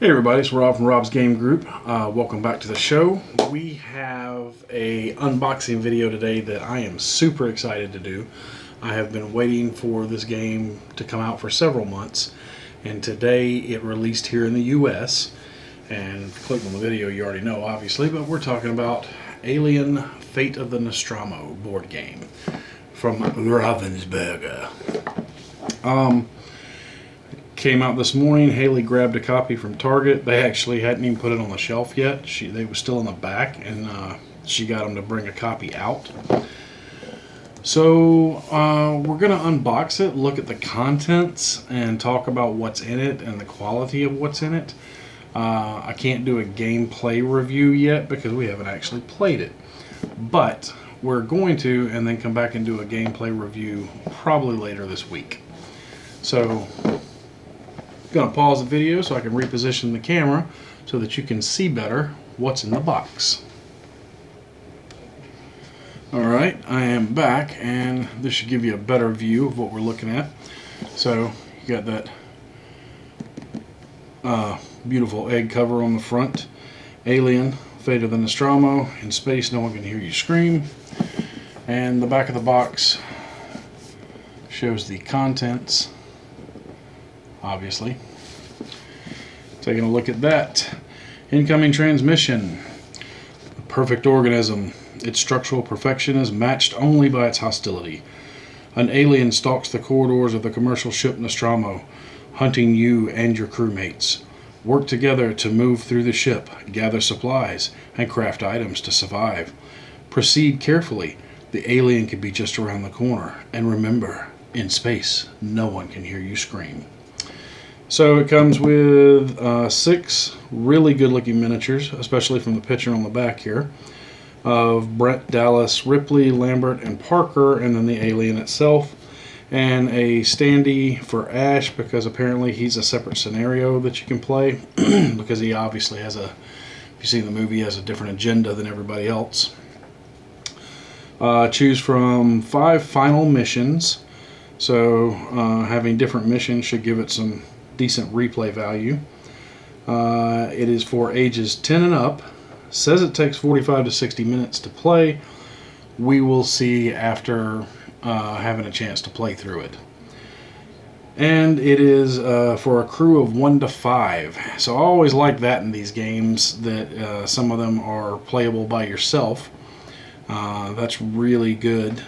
Hey everybody, it's Rob from Rob's Game Group. Welcome back to the show. We have a unboxing video today that I am super excited to do. I have been waiting for this game to come out for several months, and today it released here in the US. And if you click on the video, you already know, obviously, but we're talking about Alien: Fate of the Nostromo board game from Ravensburger. Came out this morning. Haley grabbed a copy from Target. They actually hadn't even put it on the shelf yet. They were still in the back, and she got them to bring a copy out. So we're going to unbox it, look at the contents, and talk about what's in it and the quality of what's in it. I can't do a gameplay review yet because we haven't actually played it. But we're going to, and then come back and do a gameplay review probably later this week. So going to pause the video so I can reposition the camera so that you can see better what's in the box. Alright, I am back, and this should give you a better view of what we're looking at. So you got that beautiful egg cover on the front. Alien: Fate of the Nostromo. In space, no one can hear you scream. And the back of the box shows the contents, obviously. Taking a look at that. Incoming transmission. A perfect organism. Its structural perfection is matched only by its hostility. An alien stalks the corridors of the commercial ship Nostromo, hunting you and your crewmates. Work together to move through the ship, gather supplies, and craft items to survive. Proceed carefully. The alien could be just around the corner. And remember, in space, no one can hear you scream. So it comes with 6 really good looking miniatures, especially from the picture on the back here, of Brent, Dallas, Ripley, Lambert, and Parker, and then the alien itself, and a standee for Ash, because apparently he's a separate scenario that you can play, because he obviously has if you see the movie, has a different agenda than everybody else. Choose from 5 final missions, so having different missions should give it some decent replay value. It is for ages 10 and up. Says it takes 45 to 60 minutes to play. We will see after having a chance to play through it. And it is for a crew of 1 to 5. So I always like that in these games, that some of them are playable by yourself. That's really good,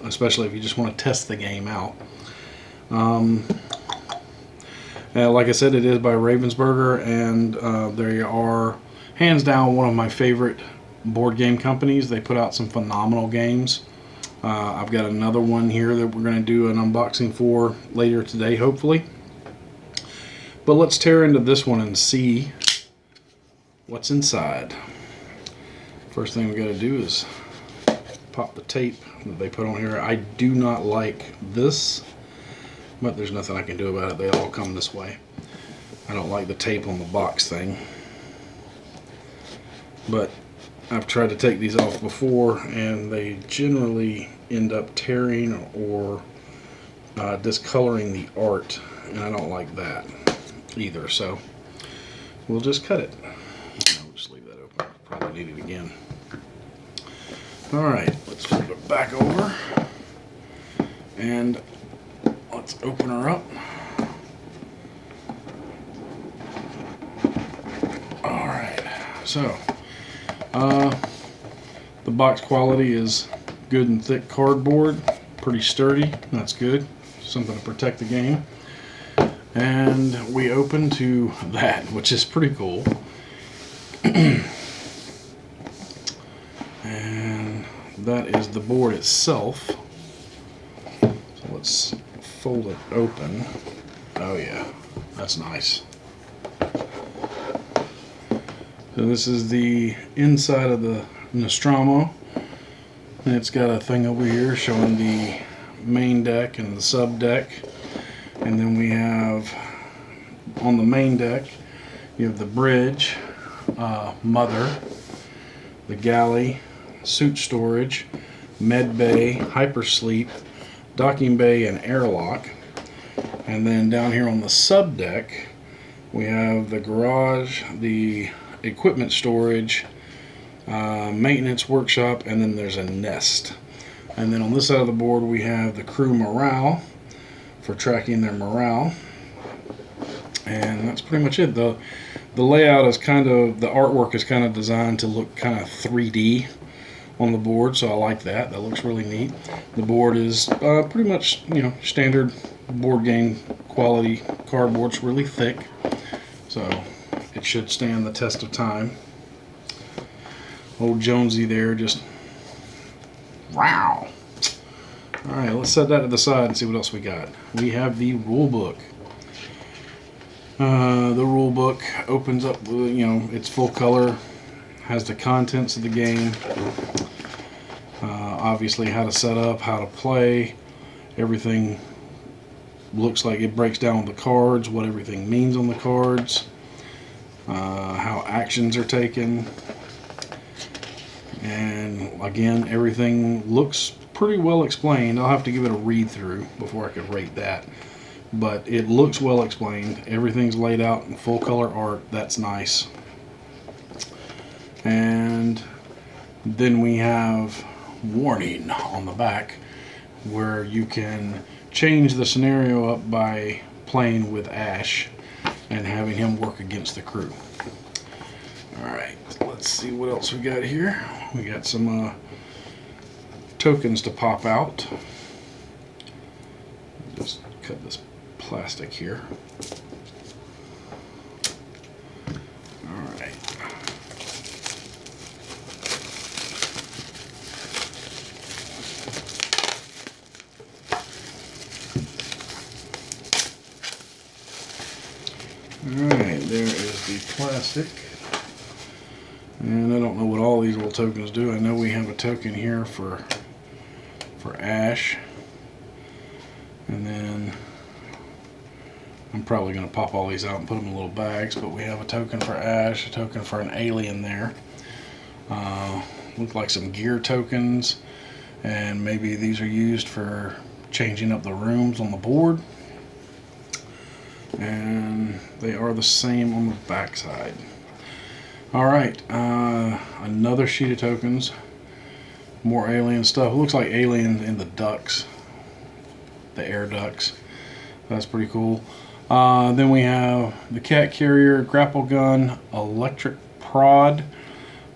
especially if you just want to test the game out. Like I said, it is by Ravensburger, and they are hands down one of my favorite board game companies. They put out some phenomenal games. I've got another one here that we're going to do an unboxing for later today, hopefully. But let's tear into this one and see what's inside. First thing we got to do is pop the tape that they put on here. I do not like this, but there's nothing I can do about it. They all come this way. I don't like the tape on the box thing. But I've tried to take these off before, and they generally end up tearing or discoloring the art, and I don't like that either. So we'll just cut it. I'll just leave that open. Probably need it again. Alright, let's flip it back over, and let's open her up. Alright, so the box quality is good and thick cardboard, pretty sturdy. That's good, something to protect the game. And we open to that, which is pretty cool. And that is the board itself. So let's fold it open. Oh yeah, that's nice. So this is the inside of the Nostromo, and it's got a thing over here showing the main deck and the sub deck. And then we have on the main deck, you have the bridge, mother, the galley, suit storage, med bay, hypersleep, docking bay, and airlock. And then down here on the sub deck, We have the garage, the equipment storage, maintenance workshop, and then there's a nest. And then on this side of the board we have the crew morale for tracking their morale. And that's pretty much it. The layout is kind of, the artwork is kind of designed to look kind of 3D on the board, so I like that. That looks really neat. The board is pretty much, you know, standard board game quality cardboard. It's really thick, so it should stand the test of time. Old Jonesy there just wow. Alright, let's set that to the side and see what else we got. We have the rule book. The rule book opens up, you know, it's full color, has the contents of the game, obviously how to set up, how to play, everything looks like it breaks down the cards, what everything means on the cards, how actions are taken, and again, everything looks pretty well explained. I'll have to give it a read through before I could rate that, but it looks well explained. Everything's laid out in full color art. That's nice. And then we have warning on the back, where you can change the scenario up by playing with Ash and having him work against the crew. Alright, let's see what else we got here. We got some tokens to pop out. Just cut this plastic here. Alright. Alright, there is the plastic. And I don't know what all these little tokens do. I know we have a token here for Ash. And then I'm probably going to pop all these out and put them in little bags, but we have a token for Ash, a token for an alien there. Look like some gear tokens, and maybe these are used for changing up the rooms on the board. And they are the same on the back side. Alright, another sheet of tokens. More alien stuff. It looks like alien in the ducts. The air ducts. That's pretty cool. Then we have the cat carrier, grapple gun, electric prod,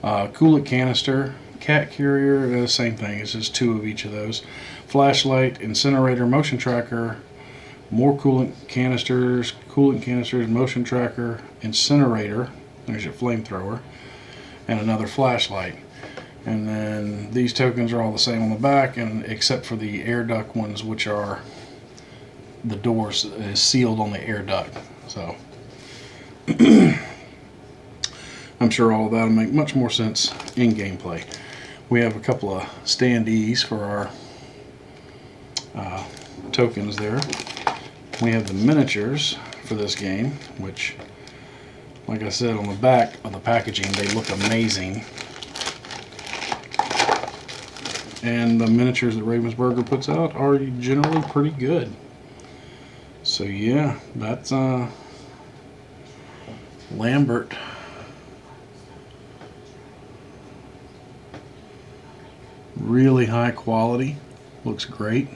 coolant canister, cat carrier, same thing. It's just two of each of those. Flashlight, incinerator, motion tracker, more coolant canisters, motion tracker, incinerator. There's your flamethrower, and another flashlight. And then these tokens are all the same on the back, and except for the air duct ones, which are the doors is sealed on the air duct. So I'm sure all of that will make much more sense in gameplay. We have a couple of standees for our tokens there. We have the miniatures for this game, which, like I said, on the back of the packaging, they look amazing. And the miniatures that Ravensburger puts out are generally pretty good. So yeah, that's Lambert. Really high quality. Looks great.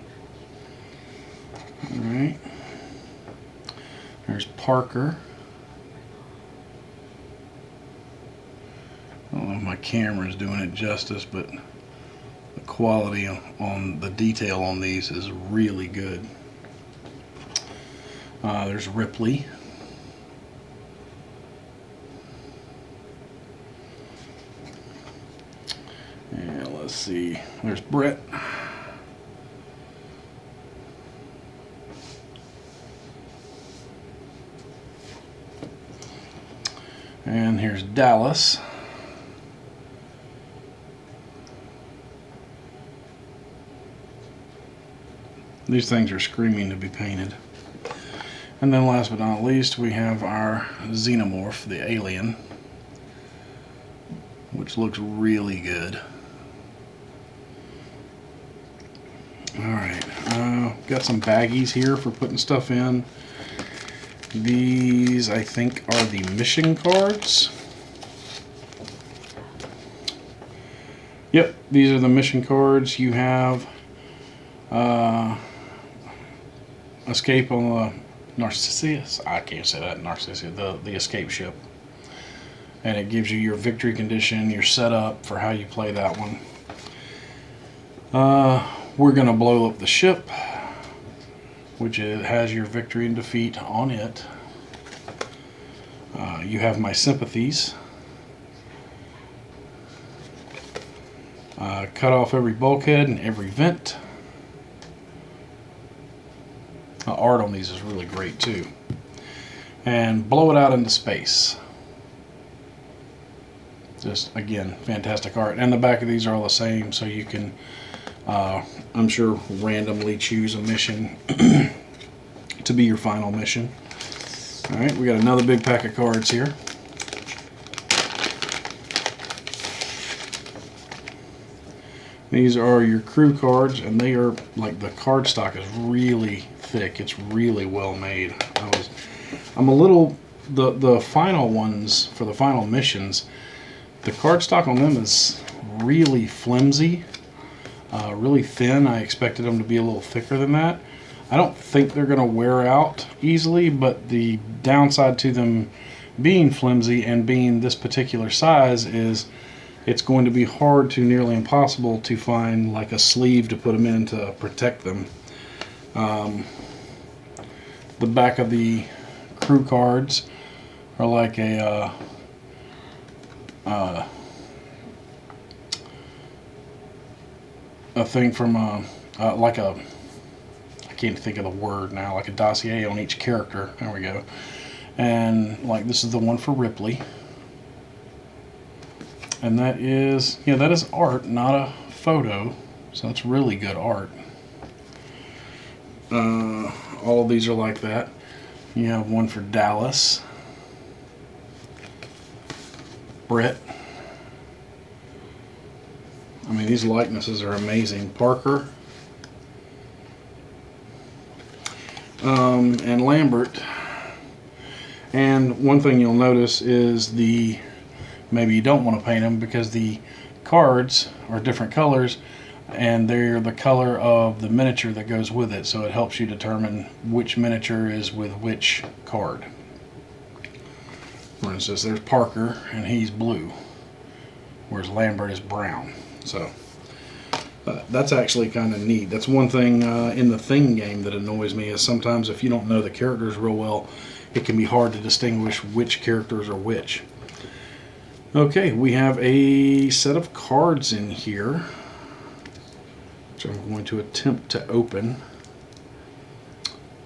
Alright. There's Parker. I don't know if my camera is doing it justice, but the quality on the detail on these is really good. There's Ripley. And let's see, there's Brett. And here's Dallas. These things are screaming to be painted. And then last but not least, we have our Xenomorph, the alien, which looks really good. Alright, got some baggies here for putting stuff in. These, I think, are the mission cards. Yep, these are the mission cards. You have escape on the Narcissus. I can't say that. Narcissus, the escape ship. And it gives you your victory condition, your setup for how you play that one. We're going to blow up the ship, which has your victory and defeat on it. You have my sympathies. Cut off every bulkhead and every vent. The art on these is really great too. And blow it out into space. Just, again, fantastic art. And the back of these are all the same, so you can, I'm sure, randomly choose a mission to be your final mission. Alright, we got another big pack of cards here. These are your crew cards, and they are, like, the card stock is really thick. It's really well made. I'm a little, the final ones for the final missions, the cardstock on them is really flimsy, really thin. I expected them to be a little thicker than that. I don't think they're going to wear out easily, but the downside to them being flimsy and being this particular size is it's going to be hard to nearly impossible to find like a sleeve to put them in to protect them. The back of the crew cards are like a thing from like a, I can't think of the word now, like a dossier on each character. There we go. And like this is the one for Ripley. And that is, yeah, that is art, not a photo. So that's really good art. All of these are like that. You have one for Dallas, Brett. I mean, these likenesses are amazing. Parker. And Lambert. And one thing you'll notice is maybe you don't want to paint them because the cards are different colors and they're the color of the miniature that goes with it, so it helps you determine which miniature is with which card. For instance, there's Parker and he's blue, whereas Lambert is brown. So that's actually kind of neat. That's one thing in the Thing game that annoys me is sometimes if you don't know the characters real well, it can be hard to distinguish which characters are which. Okay, we have a set of cards in here, which I'm going to attempt to open.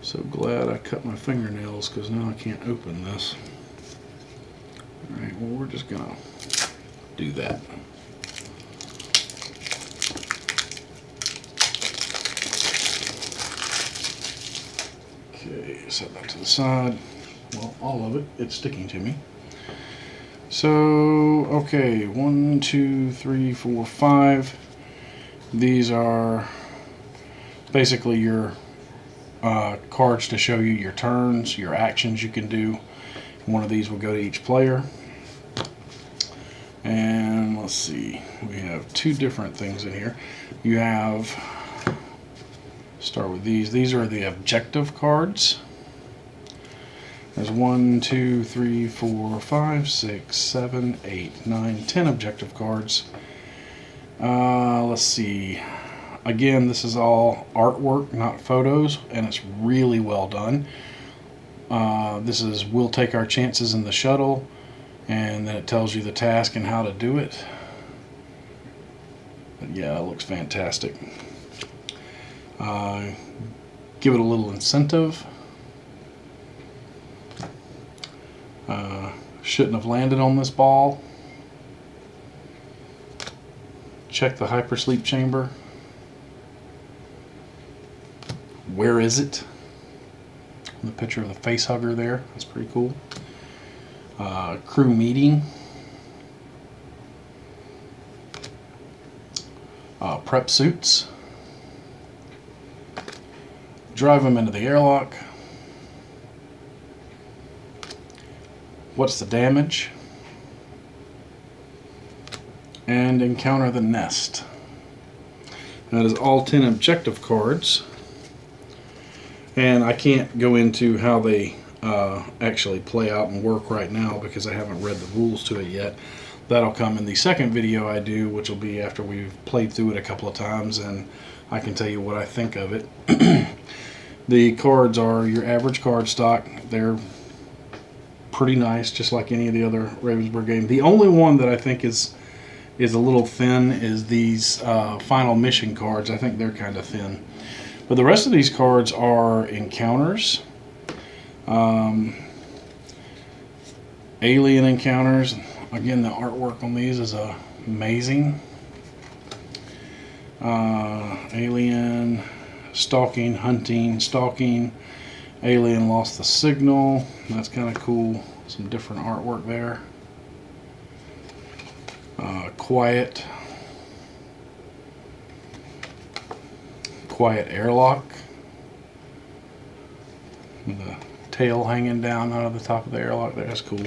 So glad I cut my fingernails because now I can't open this. Alright, well, we're just going to do that. Okay, set that to the side. Well, all of it, it's sticking to me. So, okay, 1, 2, 3, 4, 5. These are basically your cards to show you your turns, your actions you can do. One of these will go to each player. And let's see, we have two different things in here. You have, start with these. These are the objective cards. There's 1, 2, 3, 4, 5, 6, 7, 8, 9, 10 objective cards. Let's see. Again, this is all artwork, not photos, and it's really well done. This is We'll Take Our Chances in the Shuttle, and then it tells you the task and how to do it. But yeah, it looks fantastic. Give it a little incentive. Shouldn't have landed on this ball. Check the hypersleep chamber. Where is it? The picture of the face hugger there. That's pretty cool. Crew meeting. Prep suits. Drive them into the airlock. What's the Damage, and Encounter the Nest. That is all 10 objective cards, and I can't go into how they actually play out and work right now because I haven't read the rules to it yet. That'll come in the second video I do, which will be after we've played through it a couple of times and I can tell you what I think of it. The cards are your average card stock. They're pretty nice, just like any of the other Ravensburg games. The only one that I think is a little thin is these final mission cards. I think they're kind of thin. But the rest of these cards are encounters, alien encounters. Again, the artwork on these is amazing. Alien, stalking, hunting, stalking. Alien lost the signal. That's kind of cool. Some different artwork there. Quiet. Quiet airlock. With the tail hanging down out of the top of the airlock there. That's cool.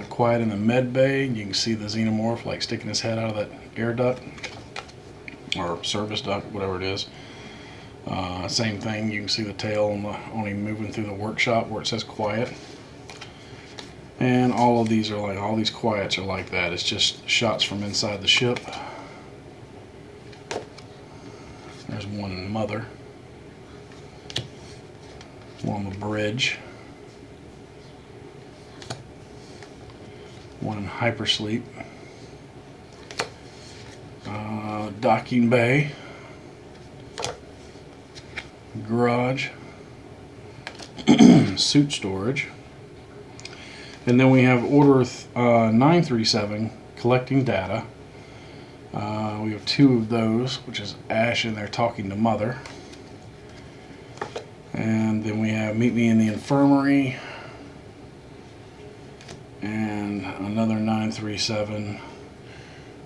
Quiet in the med bay. You can see the xenomorph like sticking his head out of that air duct or service duct, whatever it is. Same thing. You can see the tail on him moving through the workshop where it says quiet. And all of these are like, all these quiets are like that. It's just shots from inside the ship. There's one in Mother. One on the bridge. One in Hypersleep. Docking bay. Garage. Suit storage. And then we have Order 937, collecting data. We have 2 of those, which is Ash in there talking to Mother. And then we have Meet Me in the Infirmary. And another 937,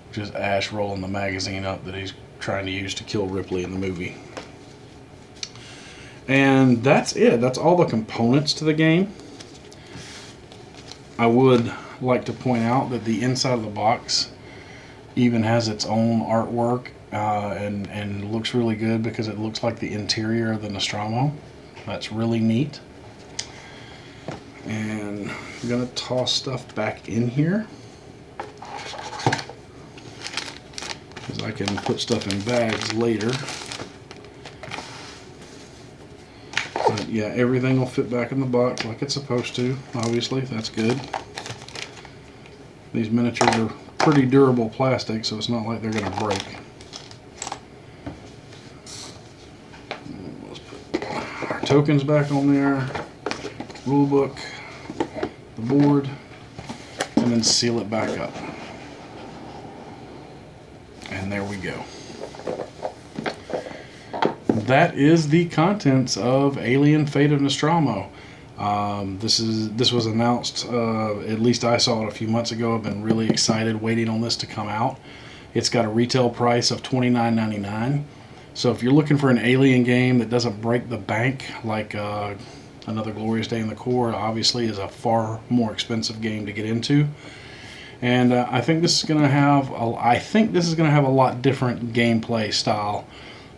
which is Ash rolling the magazine up that he's trying to use to kill Ripley in the movie. And that's it. That's all the components to the game. I would like to point out that the inside of the box even has its own artwork and looks really good because it looks like the interior of the Nostromo. That's really neat. And I'm going to toss stuff back in here because I can put stuff in bags later. But yeah, everything will fit back in the box like it's supposed to. Obviously, that's good. These miniatures are pretty durable plastic, so it's not like they're going to break. Let's put our tokens back on there, rulebook, the board, and then seal it back up. And there we go. That is the contents of Alien: Fate of Nostromo. This was announced, at least I saw it a few months ago. I've been really excited waiting on this to come out. It's got a retail price of $29.99. So if you're looking for an Alien game that doesn't break the bank like Another Glorious Day in the Core, obviously is a far more expensive game to get into. And I think this is going to have a lot different gameplay style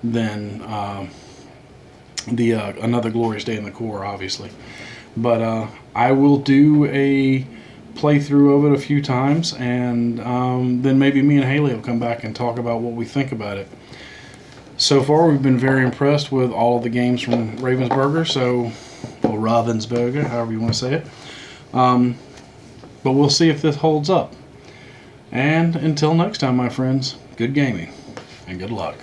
than Another Glorious Day in the Core, obviously. But I will do a playthrough of it a few times, and then maybe me and Haley will come back and talk about what we think about it. So far, we've been very impressed with all of the games from Ravensburger, or Ravensburger, however you want to say it. But we'll see if this holds up. And until next time, my friends, good gaming and good luck.